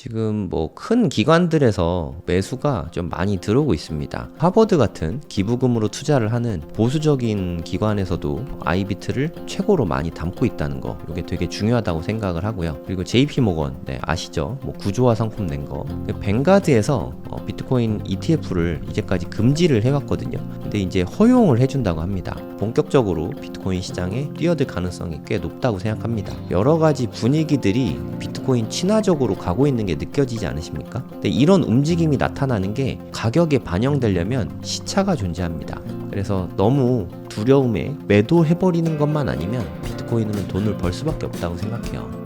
지금 뭐 큰 기관들에서 매수가 좀 많이 들어오고 있습니다. 하버드 같은 기부금으로 투자를 하는 보수적인 기관에서도 아이비트를 최고로 많이 담고 있다는 거, 이게 되게 중요하다고 생각을 하고요. 그리고 JP 모건, 아시죠? 뭐 구조화 상품 낸 거. 뱅가드에서 비트코인 ETF를 이제까지 금지를 해왔거든요. 근데 이제 허용을 해준다고 합니다. 본격적으로 비트코인 시장에 뛰어들 가능성이 꽤 높다고 생각합니다. 여러 가지 분위기들이 비트코인 친화적으로 가고 있는 게 느껴지지 않으십니까? 근데 이런 움직임이 나타나는 게 가격에 반영되려면 시차가 존재합니다. 그래서 너무 두려움에 매도해버리는 것만 아니면 비트코인은 돈을 벌 수밖에 없다고 생각해요.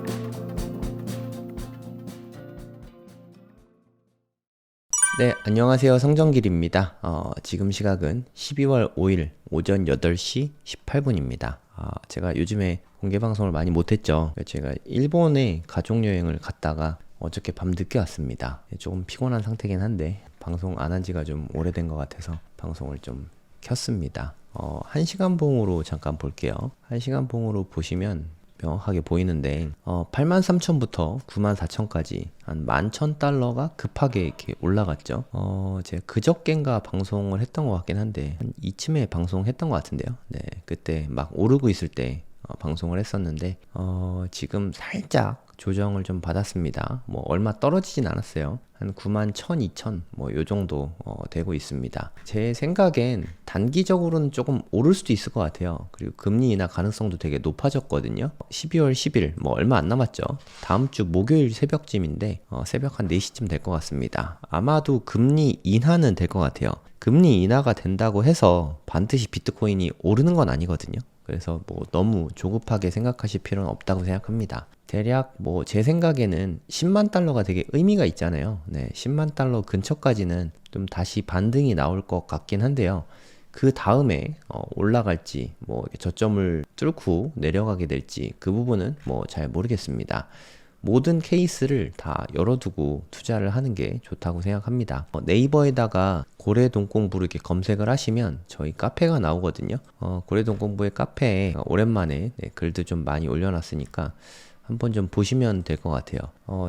네, 안녕하세요. 성정길입니다. 지금 시각은 12월 5일 오전 8시 18분입니다. 제가 요즘에 공개방송을 많이 못했죠. 제가 일본에 가족여행을 갔다가 어저께 밤 늦게 왔습니다. 조금 피곤한 상태긴 한데 방송 안 한 지가 좀 오래된 것 같아서 방송을 좀 켰습니다. 1시간 봉으로 잠깐 볼게요. 1시간 봉으로 보시면 명확하게 보이는데 83,000부터 94,000까지 한 11,000달러가 급하게 이렇게 올라갔죠. 제가 그저껜가 방송을 했던 것 같긴 한데 한 이쯤에 방송했던 것 같은데요. 네, 그때 막 오르고 있을 때 방송을 했었는데 지금 살짝 조정을 좀 받았습니다. 뭐 얼마 떨어지진 않았어요. 한 91,200 뭐 요 정도 되고 있습니다. 제 생각엔 단기적으로는 조금 오를 수도 있을 것 같아요. 그리고 금리 인하 가능성도 되게 높아졌거든요. 12월 10일 뭐 얼마 안 남았죠. 다음 주 목요일 새벽쯤인데 새벽 한 4시쯤 될 것 같습니다. 아마도 금리 인하는 될 것 같아요. 금리 인하가 된다고 해서 반드시 비트코인이 오르는 건 아니거든요. 그래서 뭐 너무 조급하게 생각하실 필요는 없다고 생각합니다. 대략 뭐 제 생각에는 10만 달러가 되게 의미가 있잖아요. 네, 10만 달러 근처까지는 좀 다시 반등이 나올 것 같긴 한데요. 그 다음에 올라갈지 뭐 저점을 뚫고 내려가게 될지 그 부분은 뭐 잘 모르겠습니다. 모든 케이스를 다 열어두고 투자를 하는 게 좋다고 생각합니다. 네이버에다가 고래동공부를 이렇게 검색을 하시면 저희 카페가 나오거든요. 고래동공부의 카페에 오랜만에 글도 좀 많이 올려놨으니까 한번 좀 보시면 될 것 같아요.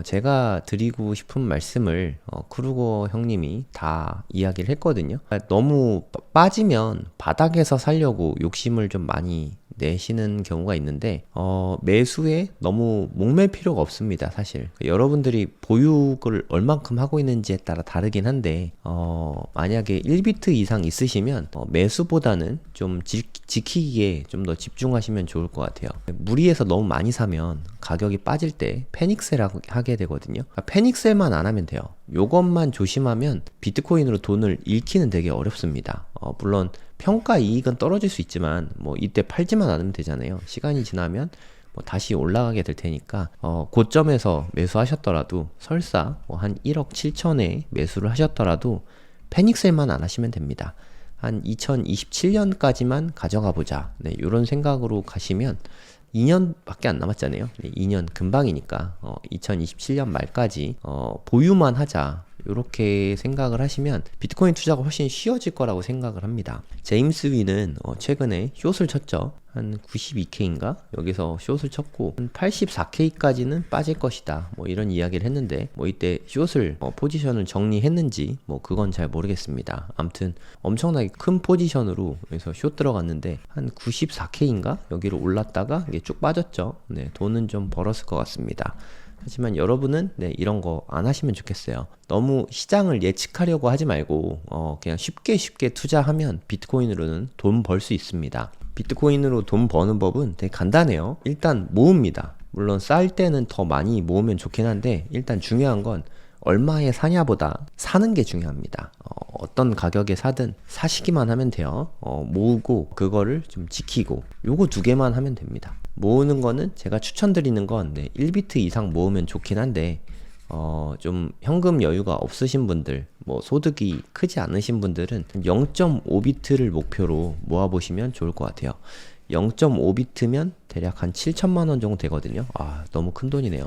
제가 드리고 싶은 말씀을 크루거 형님이 다 이야기를 했거든요. 너무 빠지면 바닥에서 살려고 욕심을 좀 많이 내시는 경우가 있는데 매수에 너무 목맬 필요가 없습니다. 사실 여러분들이 보유를 얼만큼 하고 있는지에 따라 다르긴 한데 만약에 1비트 이상 있으시면 매수보다는 좀 지키기에 좀 더 집중하시면 좋을 것 같아요. 무리해서 너무 많이 사면 가격이 빠질 때 패닉셀하고 하게 되거든요. 패닉셀만 안 하면 돼요. 요것만 조심하면 비트코인으로 돈을 잃기는 되게 어렵습니다. 물론 평가 이익은 떨어질 수 있지만 뭐 이때 팔지만 않으면 되잖아요. 시간이 지나면 뭐 다시 올라가게 될 테니까 고점에서 매수하셨더라도 설사 뭐 한 1억 7천에 매수를 하셨더라도 패닉셀만 안 하시면 됩니다. 한 2027년까지만 가져가 보자. 네, 이런 생각으로 가시면 2년밖에 안 남았잖아요. 2년 금방이니까 2027년 말까지 보유만 하자. 이렇게 생각을 하시면 비트코인 투자가 훨씬 쉬워질 거라고 생각을 합니다. 제임스 위는 최근에 숏을 쳤죠. 한 92K인가? 여기서 숏을 쳤고 한 84K까지는 빠질 것이다. 뭐 이런 이야기를 했는데 뭐 이때 숏을 포지션을 정리했는지 뭐 그건 잘 모르겠습니다. 아무튼 엄청나게 큰 포지션으로 여기서 숏 들어갔는데 한 94K인가? 여기로 올랐다가 이게 쭉 빠졌죠. 네, 돈은 좀 벌었을 것 같습니다. 하지만 여러분은 이런 거 안 하시면 좋겠어요. 너무 시장을 예측하려고 하지 말고 그냥 쉽게 투자하면 비트코인으로는 돈 벌 수 있습니다. 비트코인으로 돈 버는 법은 되게 간단해요. 일단 모읍니다. 물론 쌀 때는 더 많이 모으면 좋긴 한데 일단 중요한 건 얼마에 사냐보다 사는 게 중요합니다. 어떤 가격에 사든 사시기만 하면 돼요. 모으고 그거를 좀 지키고 요거 두 개만 하면 됩니다. 모으는 거는 제가 추천드리는 건 1비트 이상 모으면 좋긴 한데 좀 현금 여유가 없으신 분들, 뭐 소득이 크지 않으신 분들은 0.5비트를 목표로 모아보시면 좋을 것 같아요. 0.5비트면 대략 한 7천만 원 정도 되거든요. 너무 큰 돈이네요.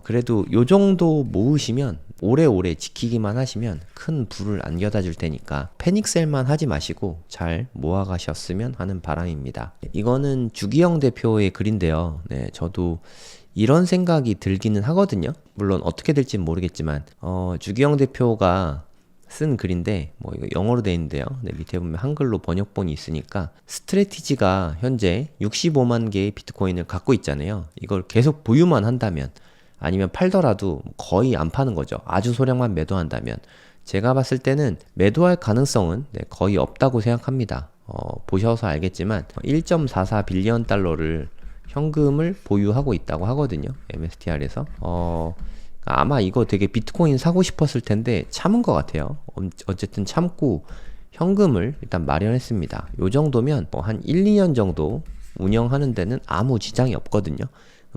그래도 요 정도 모으시면 오래오래 지키기만 하시면 큰 부를 안겨다 줄 테니까 패닉셀만 하지 마시고 잘 모아가셨으면 하는 바람입니다. 이거는 주기영 대표의 글인데요. 네, 저도 이런 생각이 들기는 하거든요. 물론 어떻게 될지는 모르겠지만 주기영 대표가 쓴 글인데 뭐 이거 영어로 돼 있는데요. 네, 밑에 보면 한글로 번역본이 있으니까 스트래티지가 현재 65만 개의 비트코인을 갖고 있잖아요. 이걸 계속 보유만 한다면 아니면 팔더라도 거의 안 파는 거죠. 아주 소량만 매도한다면 제가 봤을 때는 매도할 가능성은 거의 없다고 생각합니다. 보셔서 알겠지만 1.44 빌리언 달러를 현금을 보유하고 있다고 하거든요. MSTR에서. 아마 이거 되게 비트코인 사고 싶었을 텐데 참은 것 같아요. 어쨌든 참고 현금을 일단 마련했습니다. 요 정도면 한 1, 2년 정도 운영하는 데는 아무 지장이 없거든요.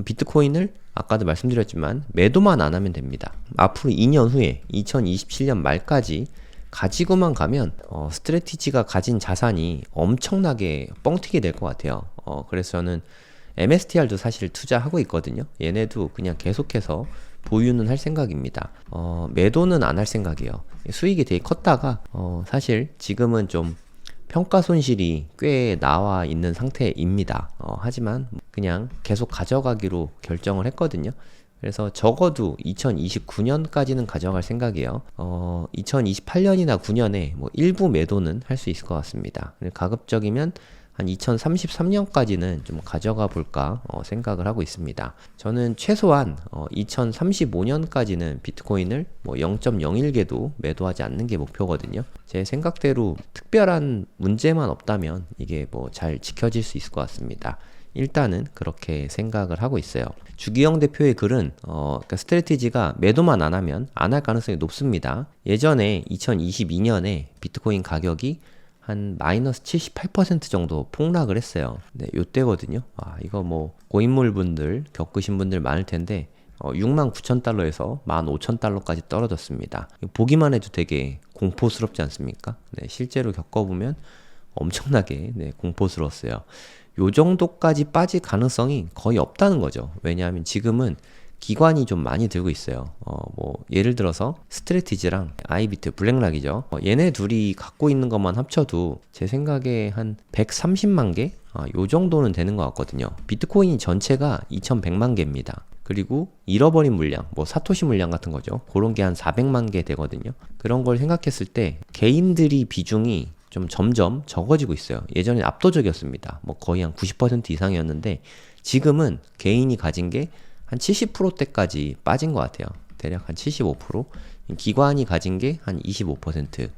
비트코인을 아까도 말씀드렸지만 매도만 안 하면 됩니다. 앞으로 2년 후에 2027년 말까지 가지고만 가면 스트래티지가 가진 자산이 엄청나게 뻥튀기 될 것 같아요. 그래서 저는 MSTR도 사실 투자하고 있거든요. 얘네도 그냥 계속해서 보유는 할 생각입니다. 매도는 안 할 생각이에요. 수익이 되게 컸다가 사실 지금은 좀 평가 손실이 꽤 나와 있는 상태입니다. 하지만 그냥 계속 가져가기로 결정을 했거든요. 그래서 적어도 2029년까지는 가져갈 생각이에요. 2028년이나 9년에 뭐 일부 매도는 할 수 있을 것 같습니다. 가급적이면 한 2033년까지는 좀 가져가 볼까 생각을 하고 있습니다. 저는 최소한 2035년까지는 비트코인을 뭐 0.01개도 매도하지 않는 게 목표거든요. 제 생각대로 특별한 문제만 없다면 이게 뭐 잘 지켜질 수 있을 것 같습니다. 일단은 그렇게 생각을 하고 있어요. 주기영 대표의 글은 그러니까 스트래티지가 매도만 안 하면 안 할 가능성이 높습니다. 예전에 2022년에 비트코인 가격이 한 마이너스 78% 정도 폭락을 했어요. 네, 요때거든요. 이거 뭐 고인물 분들 겪으신 분들 많을 텐데 69,000달러에서 15,000달러까지 떨어졌습니다. 보기만 해도 되게 공포스럽지 않습니까? 네, 실제로 겪어보면 엄청나게 공포스러웠어요. 요 정도까지 빠질 가능성이 거의 없다는 거죠. 왜냐하면 지금은 기관이 좀 많이 들고 있어요. 뭐 예를 들어서 스트래티지랑 아이비트, 블랙락이죠. 얘네 둘이 갖고 있는 것만 합쳐도 제 생각에 한 130만 개? 요 정도는 되는 것 같거든요. 비트코인 전체가 2100만 개입니다. 그리고 잃어버린 물량, 뭐 사토시 물량 같은 거죠. 그런 게 한 400만 개 되거든요. 그런 걸 생각했을 때 개인들이 비중이 좀 점점 적어지고 있어요. 예전에 압도적이었습니다. 뭐 거의 한 90% 이상이었는데 지금은 개인이 가진 게 한 70%대까지 빠진 것 같아요. 대략 한 75%. 기관이 가진 게 한 25%.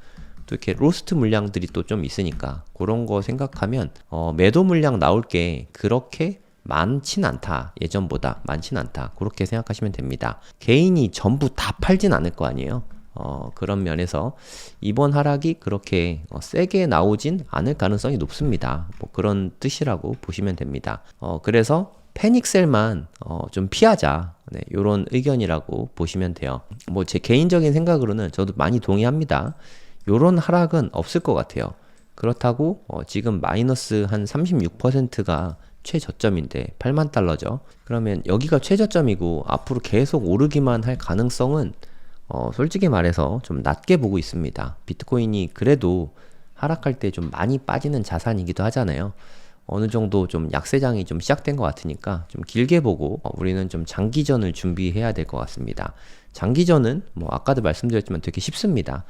또 이렇게 로스트 물량들이 또 좀 있으니까 그런 거 생각하면 매도 물량 나올 게 그렇게 많진 않다. 예전보다 많진 않다. 그렇게 생각하시면 됩니다. 개인이 전부 다 팔진 않을 거 아니에요. 그런 면에서 이번 하락이 그렇게 세게 나오진 않을 가능성이 높습니다. 뭐 그런 뜻이라고 보시면 됩니다. 그래서 패닉셀만 좀 피하자. 네, 요런 의견이라고 보시면 돼요. 뭐 제 개인적인 생각으로는 저도 많이 동의합니다. 요런 하락은 없을 것 같아요. 그렇다고 지금 마이너스 한 36%가 최저점인데 8만 달러죠. 그러면 여기가 최저점이고 앞으로 계속 오르기만 할 가능성은 솔직히 말해서 좀 낮게 보고 있습니다. 비트코인이 그래도 하락할 때 좀 많이 빠지는 자산이기도 하잖아요. 어느 정도 좀 약세장이 좀 시작된 것 같으니까 좀 길게 보고 우리는 좀 장기전을 준비해야 될 것 같습니다. 장기전은 뭐 아까도 말씀드렸지만 되게 쉽습니다.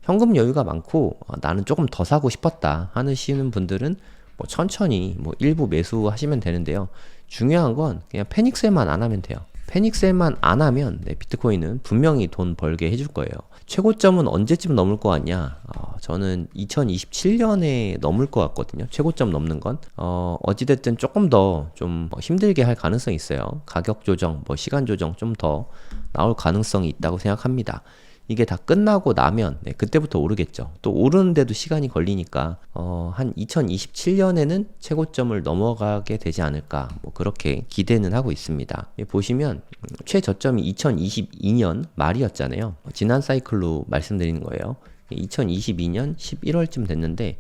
현금 여유가 많고 나는 조금 더 사고 싶었다 하시는 분들은 뭐 천천히 뭐 일부 매수하시면 되는데요. 중요한 건 그냥 패닉셀만 안 하면 돼요. 패닉셀만 안 하면 비트코인은 분명히 돈 벌게 해줄 거예요. 최고점은 언제쯤 넘을 것 같냐? 저는 2027년에 넘을 것 같거든요. 최고점 넘는 건. 어찌됐든 조금 더 좀 힘들게 할 가능성이 있어요. 가격 조정, 뭐 시간 조정 좀 더 나올 가능성이 있다고 생각합니다. 이게 다 끝나고 나면 그때부터 오르겠죠. 또 오르는데도 시간이 걸리니까 한 2027년에는 최고점을 넘어가게 되지 않을까 뭐 그렇게 기대는 하고 있습니다. 보시면 최저점이 2022년 말이었잖아요. 지난 사이클로 말씀드리는 거예요. 2022년 11월쯤 됐는데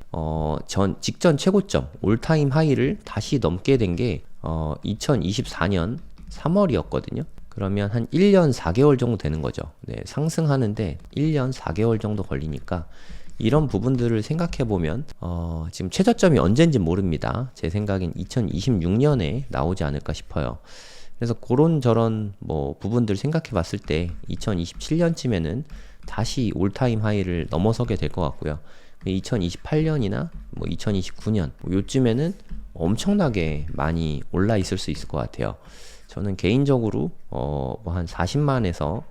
직전 최고점 올타임 하이를 다시 넘게 된 게 2024년 3월이었거든요. 그러면 한 1년 4개월 정도 되는 거죠. 네, 상승하는데 1년 4개월 정도 걸리니까 이런 부분들을 생각해보면 지금 최저점이 언젠지 모릅니다. 제 생각엔 2026년에 나오지 않을까 싶어요. 그래서 그런 저런 뭐 부분들 생각해 봤을 때 2027년쯤에는 다시 올타임 하이를 넘어서게 될 것 같고요. 2028년이나 뭐 2029년 뭐 요쯤에는 엄청나게 많이 올라 있을 수 있을 것 같아요. 저는 개인적으로 뭐 한 40만에서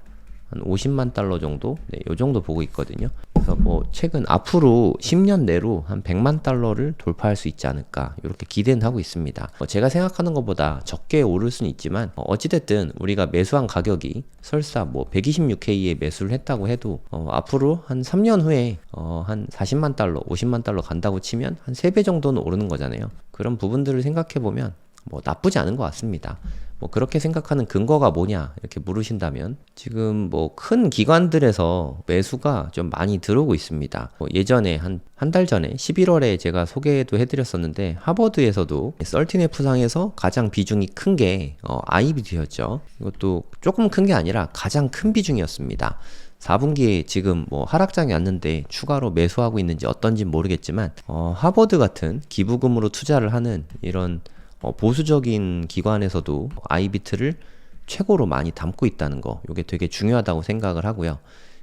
한 50만 달러 정도? 네, 요 정도 보고 있거든요. 그래서 뭐 최근 앞으로 10년 내로 한 100만 달러를 돌파할 수 있지 않을까 이렇게 기대는 하고 있습니다. 제가 생각하는 것보다 적게 오를 수는 있지만 어찌됐든 우리가 매수한 가격이 설사 뭐 126K에 매수를 했다고 해도 앞으로 한 3년 후에 한 40만 달러, 50만 달러 간다고 치면 한 3배 정도는 오르는 거잖아요. 그런 부분들을 생각해 보면 뭐 나쁘지 않은 것 같습니다. 뭐 그렇게 생각하는 근거가 뭐냐 이렇게 물으신다면 지금 뭐 큰 기관들에서 매수가 좀 많이 들어오고 있습니다. 예전에 한 달 전에 11월에 제가 소개도 해드렸었는데 하버드에서도 13F상에서 가장 비중이 큰 게 IBD였죠. 이것도 조금 큰 게 아니라 가장 큰 비중이었습니다. 4분기에 지금 뭐 하락장이 왔는데 추가로 매수하고 있는지 어떤지 모르겠지만 하버드 같은 기부금으로 투자를 하는 이런 보수적인 기관에서도 아이비트를 최고로 많이 담고 있다는 거, 이게 되게 중요하다고 생각을 하고요.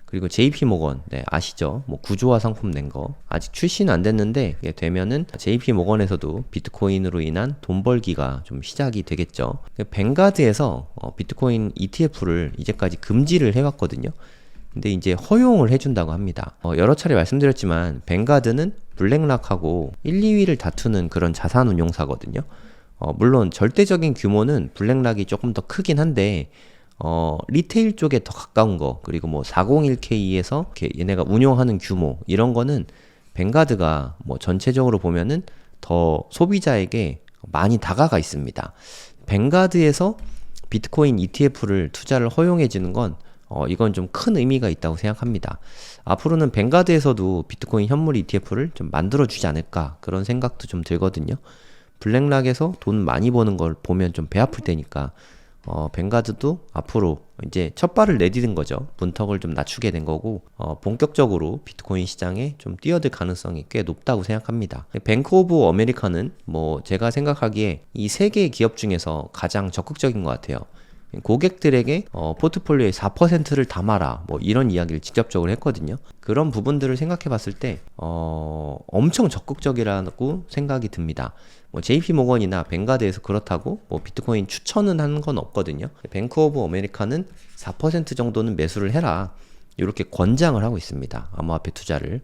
그리고 JP모건, 네, 아시죠? 뭐 구조화 상품 낸 거 아직 출시는 안 됐는데 이게 되면은 JP모건에서도 비트코인으로 인한 돈 벌기가 좀 시작이 되겠죠. 뱅가드에서 비트코인 ETF를 이제까지 금지를 해왔거든요. 근데 이제 허용을 해준다고 합니다. 여러 차례 말씀드렸지만 뱅가드는 블랙락하고 1, 2위를 다투는 그런 자산운용사거든요. 물론 절대적인 규모는 블랙락이 조금 더 크긴 한데 리테일 쪽에 더 가까운 거, 그리고 뭐 401K에서 얘네가 운용하는 규모 이런 거는 뱅가드가 뭐 전체적으로 보면은 더 소비자에게 많이 다가가 있습니다. 뱅가드에서 비트코인 ETF를 투자를 허용해 주는 건 이건 좀 큰 의미가 있다고 생각합니다. 앞으로는 뱅가드에서도 비트코인 현물 ETF를 좀 만들어 주지 않을까 그런 생각도 좀 들거든요. 블랙락에서 돈 많이 버는 걸 보면 좀 배 아플 테니까 뱅가드도 앞으로 이제 첫 발을 내디딘 거죠. 문턱을 좀 낮추게 된 거고 본격적으로 비트코인 시장에 좀 뛰어들 가능성이 꽤 높다고 생각합니다. 뱅크 오브 아메리카는 뭐 제가 생각하기에 이 세 개의 기업 중에서 가장 적극적인 것 같아요. 고객들에게 포트폴리오의 4%를 담아라 뭐 이런 이야기를 직접적으로 했거든요. 그런 부분들을 생각해 봤을 때 엄청 적극적이라고 생각이 듭니다. 뭐 JP모건이나 뱅가드에서 그렇다고 뭐 비트코인 추천은 하는 건 없거든요. 뱅크 오브 아메리카는 4% 정도는 매수를 해라 이렇게 권장을 하고 있습니다. 암호화폐 투자를.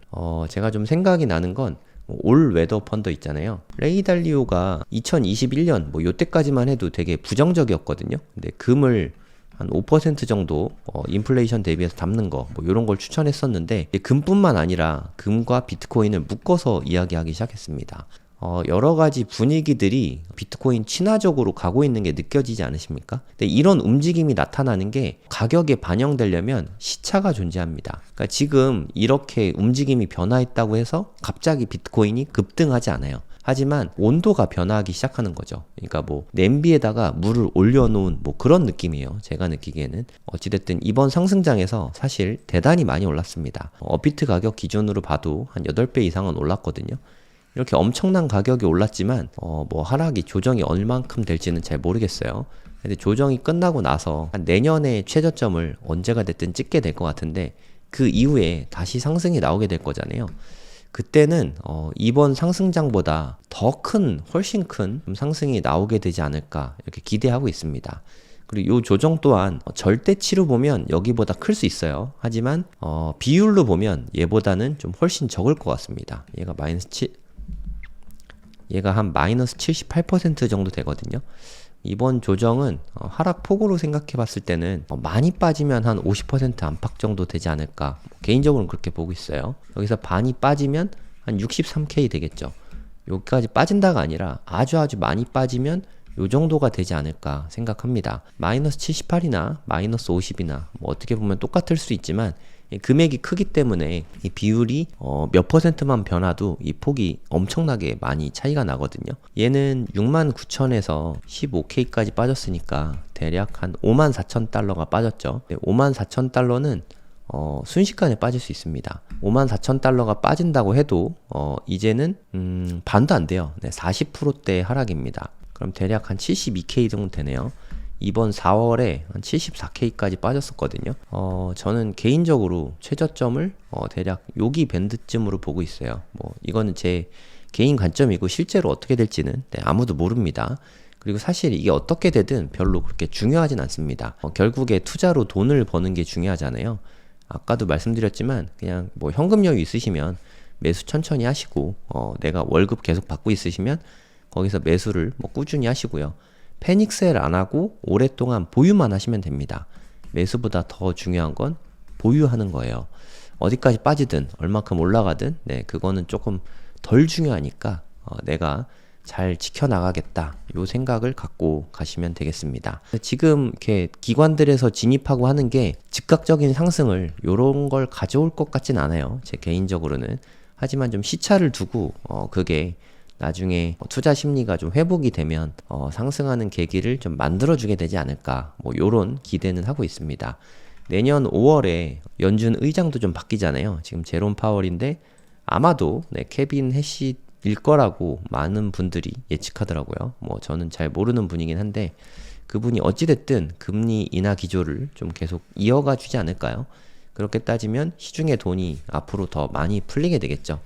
제가 좀 생각이 나는 건 올 웨더 펀드 있잖아요. 레이 달리오가 2021년 뭐 요때까지만 해도 되게 부정적이었거든요. 근데 금을 한 5% 정도 인플레이션 대비해서 담는 거 뭐 이런 걸 추천했었는데 금뿐만 아니라 금과 비트코인을 묶어서 이야기하기 시작했습니다. 여러 가지 분위기들이 비트코인 친화적으로 가고 있는 게 느껴지지 않으십니까? 근데 이런 움직임이 나타나는 게 가격에 반영되려면 시차가 존재합니다. 그러니까 지금 이렇게 움직임이 변화했다고 해서 갑자기 비트코인이 급등하지 않아요. 하지만 온도가 변화하기 시작하는 거죠. 그러니까 뭐 냄비에다가 물을 올려놓은 뭐 그런 느낌이에요. 제가 느끼기에는. 어찌됐든 이번 상승장에서 사실 대단히 많이 올랐습니다. 업비트 가격 기준으로 봐도 한 8배 이상은 올랐거든요. 이렇게 엄청난 가격이 올랐지만 뭐 하락이 조정이 얼만큼 될지는 잘 모르겠어요. 근데 조정이 끝나고 나서 한 내년에 최저점을 언제가 됐든 찍게 될 것 같은데 그 이후에 다시 상승이 나오게 될 거잖아요. 그때는 이번 상승장보다 더 큰, 훨씬 큰 상승이 나오게 되지 않을까 이렇게 기대하고 있습니다. 그리고 이 조정 또한 절대치로 보면 여기보다 클 수 있어요. 하지만 비율로 보면 얘보다는 좀 훨씬 적을 것 같습니다. 얘가 한 마이너스 78% 정도 되거든요. 이번 조정은 하락폭으로 생각해 봤을 때는 많이 빠지면 한 50% 안팎 정도 되지 않을까, 개인적으로는 그렇게 보고 있어요. 여기서 반이 빠지면 한 63K 되겠죠. 여기까지 빠진다가 아니라 아주 많이 빠지면 요 정도가 되지 않을까 생각합니다. 마이너스 78이나 마이너스 50이나 뭐 어떻게 보면 똑같을 수 있지만 금액이 크기 때문에 이 비율이 몇 퍼센트만 변화도 이 폭이 엄청나게 많이 차이가 나거든요. 얘는 69,000에서 15K까지 빠졌으니까 대략 한 54,000달러가 빠졌죠. 54,000달러는 순식간에 빠질 수 있습니다. 54,000달러가 빠진다고 해도 이제는 반도 안 돼요. 네, 40%대 하락입니다. 그럼 대략 한 72K 정도 되네요. 이번 4월에 한 74K까지 빠졌었거든요. 저는 개인적으로 최저점을 대략 여기 밴드쯤으로 보고 있어요. 뭐 이거는 제 개인 관점이고 실제로 어떻게 될지는 아무도 모릅니다. 그리고 사실 이게 어떻게 되든 별로 그렇게 중요하진 않습니다. 결국에 투자로 돈을 버는 게 중요하잖아요. 아까도 말씀드렸지만 그냥 뭐 현금 여유 있으시면 매수 천천히 하시고 내가 월급 계속 받고 있으시면 거기서 매수를 뭐 꾸준히 하시고요. 패닉셀 안 하고 오랫동안 보유만 하시면 됩니다. 매수보다 더 중요한 건 보유하는 거예요. 어디까지 빠지든 얼마큼 올라가든 그거는 조금 덜 중요하니까 내가 잘 지켜나가겠다 요 생각을 갖고 가시면 되겠습니다. 지금 이렇게 기관들에서 진입하고 하는 게 즉각적인 상승을 요런 걸 가져올 것 같진 않아요. 제 개인적으로는. 하지만 좀 시차를 두고 그게 나중에 투자 심리가 좀 회복이 되면 상승하는 계기를 좀 만들어주게 되지 않을까 뭐 요런 기대는 하고 있습니다. 내년 5월에 연준 의장도 좀 바뀌잖아요. 지금 제롬 파월인데 아마도 케빈 해시일 거라고 많은 분들이 예측하더라고요. 뭐 저는 잘 모르는 분이긴 한데 그분이 어찌됐든 금리 인하 기조를 좀 계속 이어가 주지 않을까요? 그렇게 따지면 시중의 돈이 앞으로 더 많이 풀리게 되겠죠.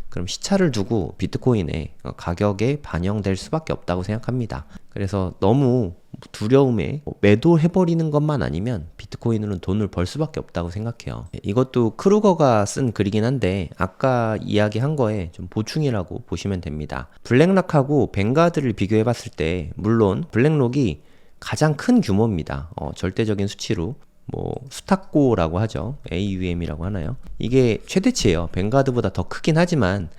그럼 시차를 두고 비트코인의 가격에 반영될 수밖에 없다고 생각합니다. 그래서 너무 두려움에 매도해버리는 것만 아니면 비트코인으로는 돈을 벌 수밖에 없다고 생각해요. 이것도 크루거가 쓴 글이긴 한데 아까 이야기한 거에 좀 보충이라고 보시면 됩니다. 블랙락하고 뱅가드를 비교해봤을 때 물론 블랙록이 가장 큰 규모입니다. 절대적인 수치로 뭐 수탁고라고 하죠. AUM이라고 하나요? 이게 최대치예요. 뱅가드보다 더 크긴 하지만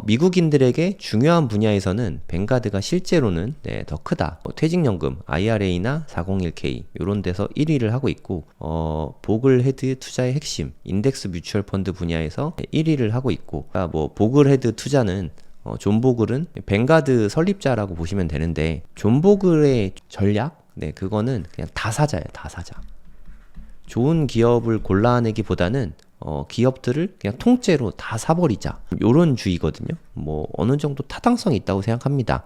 미국인들에게 중요한 분야에서는 뱅가드가 실제로는 더 크다. 퇴직연금, IRA나 401k 이런 데서 1위를 하고 있고 보글헤드 투자의 핵심, 인덱스 뮤추얼 펀드 분야에서 1위를 하고 있고 그러니까 뭐 보글헤드 투자는 존 보글은 뱅가드 설립자라고 보시면 되는데 존 보글의 전략? 그거는 그냥 다사자예요. 다사자. 좋은 기업을 골라내기보다는 기업들을 그냥 통째로 다 사버리자 요런 주의거든요. 뭐 어느 정도 타당성이 있다고 생각합니다.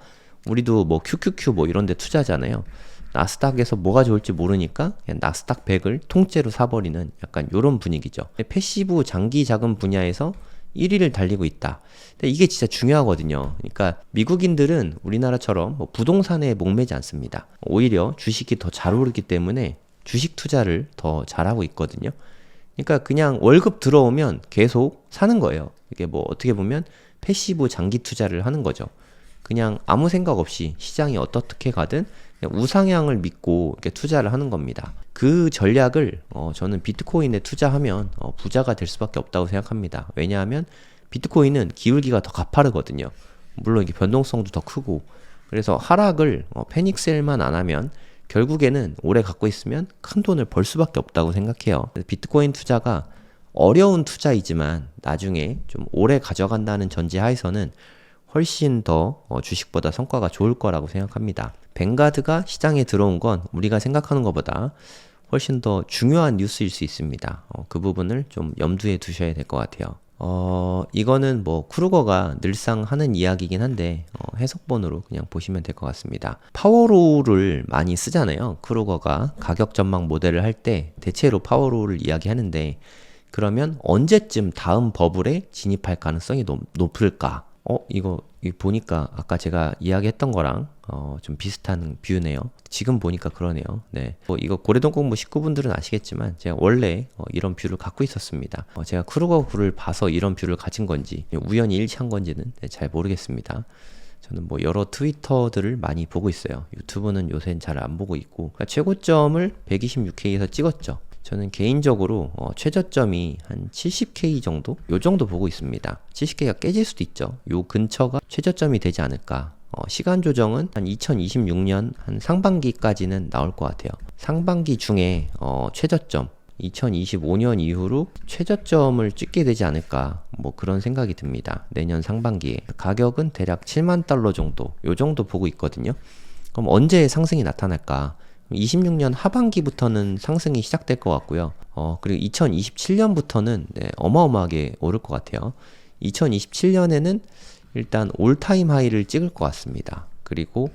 우리도 뭐 QQQ 뭐 이런 데 투자잖아요. 나스닥에서 뭐가 좋을지 모르니까 그냥 나스닥 100을 통째로 사버리는 약간 요런 분위기죠. 패시브 장기 자금 분야에서 1위를 달리고 있다. 근데 이게 진짜 중요하거든요. 그러니까 미국인들은 우리나라처럼 뭐 부동산에 목매지 않습니다. 오히려 주식이 더 잘 오르기 때문에 주식 투자를 더 잘하고 있거든요. 그러니까 그냥 월급 들어오면 계속 사는 거예요. 이게 뭐 어떻게 보면 패시브 장기 투자를 하는 거죠. 그냥 아무 생각 없이 시장이 어떻게 가든 그냥 우상향을 믿고 이렇게 투자를 하는 겁니다. 그 전략을 저는 비트코인에 투자하면 부자가 될 수밖에 없다고 생각합니다. 왜냐하면 비트코인은 기울기가 더 가파르거든요. 물론 이게 변동성도 더 크고 그래서 하락을 패닉셀만 안 하면 결국에는 오래 갖고 있으면 큰 돈을 벌 수밖에 없다고 생각해요. 비트코인 투자가 어려운 투자이지만 나중에 좀 오래 가져간다는 전제하에서는 훨씬 더 주식보다 성과가 좋을 거라고 생각합니다. 뱅가드가 시장에 들어온 건 우리가 생각하는 것보다 훨씬 더 중요한 뉴스일 수 있습니다. 그 부분을 좀 염두에 두셔야 될 것 같아요. 이거는 뭐 크루거가 늘상 하는 이야기긴 한데 해석본으로 그냥 보시면 될 것 같습니다. 파워로우를 많이 쓰잖아요. 크루거가 가격 전망 모델을 할 때 대체로 파워로우를 이야기하는데 그러면 언제쯤 다음 버블에 진입할 가능성이 높을까? 이거 보니까 아까 제가 이야기했던 거랑 좀 비슷한 뷰네요. 지금 보니까 그러네요. 네. 이거 고래동 공부 식구분들은 아시겠지만 제가 원래 이런 뷰를 갖고 있었습니다. 제가 크루거 굴을 봐서 이런 뷰를 가진 건지 우연히 일치한 건지는 잘 모르겠습니다. 저는 뭐 여러 트위터들을 많이 보고 있어요. 유튜브는 요새는 잘 안 보고 있고 그러니까 최고점을 126K에서 찍었죠. 저는 개인적으로 최저점이 한 70K 정도? 요 정도 보고 있습니다. 70K가 깨질 수도 있죠. 요 근처가 최저점이 되지 않을까. 시간 조정은 한 2026년 한 상반기까지는 나올 것 같아요. 상반기 중에 최저점 2025년 이후로 최저점을 찍게 되지 않을까 뭐 그런 생각이 듭니다. 내년 상반기에 가격은 대략 7만 달러 정도 요 정도 보고 있거든요. 그럼 언제 상승이 나타날까? 26년 하반기부터는 상승이 시작될 것 같고요. 그리고 2027년부터는 어마어마하게 오를 것 같아요. 2027년에는 일단 올타임 하이를 찍을 것 같습니다. 그리고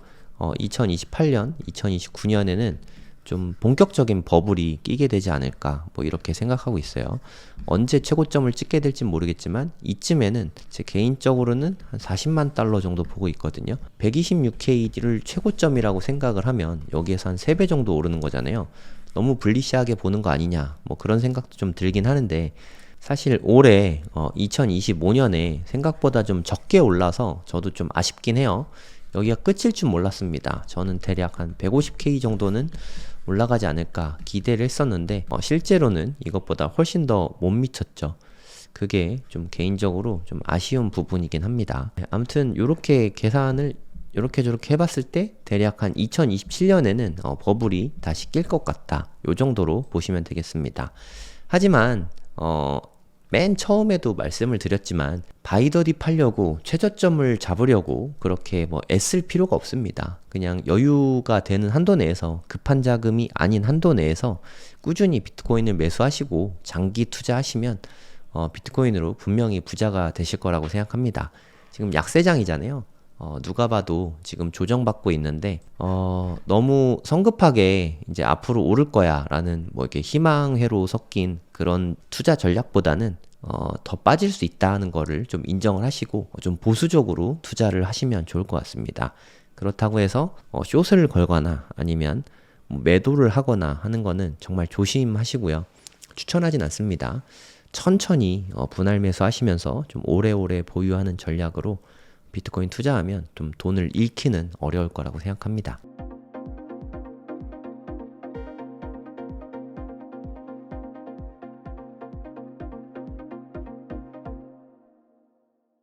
2028년, 2029년에는 좀 본격적인 버블이 끼게 되지 않을까 뭐 이렇게 생각하고 있어요. 언제 최고점을 찍게 될지 모르겠지만 이쯤에는 제 개인적으로는 한 40만 달러 정도 보고 있거든요. 126K를 최고점이라고 생각을 하면 여기에서 한 3배 정도 오르는 거잖아요. 너무 불리시하게 보는 거 아니냐 뭐 그런 생각도 좀 들긴 하는데, 사실 올해 2025년에 생각보다 좀 적게 올라서 저도 좀 아쉽긴 해요. 여기가 끝일 줄 몰랐습니다. 저는 대략 한 150K 정도는 올라가지 않을까 기대를 했었는데 실제로는 이것보다 훨씬 더 못 미쳤죠. 그게 좀 개인적으로 좀 아쉬운 부분이긴 합니다. 아무튼 이렇게 계산을 이렇게 저렇게 해봤을 때 대략 한 2027년에는 버블이 다시 낄 것 같다. 요 정도로 보시면 되겠습니다. 하지만 맨 처음에도 말씀을 드렸지만 바이더딥 하려고 최저점을 잡으려고 그렇게 뭐 애쓸 필요가 없습니다. 그냥 여유가 되는 한도 내에서, 급한 자금이 아닌 한도 내에서 꾸준히 비트코인을 매수하시고 장기 투자하시면 비트코인으로 분명히 부자가 되실 거라고 생각합니다. 지금 약세장이잖아요. 누가 봐도 지금 조정받고 있는데 너무 성급하게 이제 앞으로 오를 거야 라는 뭐 이렇게 희망회로 섞인 그런 투자 전략보다는 더 빠질 수 있다는 거를 좀 인정을 하시고 좀 보수적으로 투자를 하시면 좋을 것 같습니다. 그렇다고 해서 숏을 걸거나 아니면 뭐 매도를 하거나 하는 거는 정말 조심하시고요. 추천하진 않습니다. 천천히 분할 매수하시면서 좀 오래오래 보유하는 전략으로 비트코인 투자하면 좀 돈을 잃기는 어려울 거라고 생각합니다.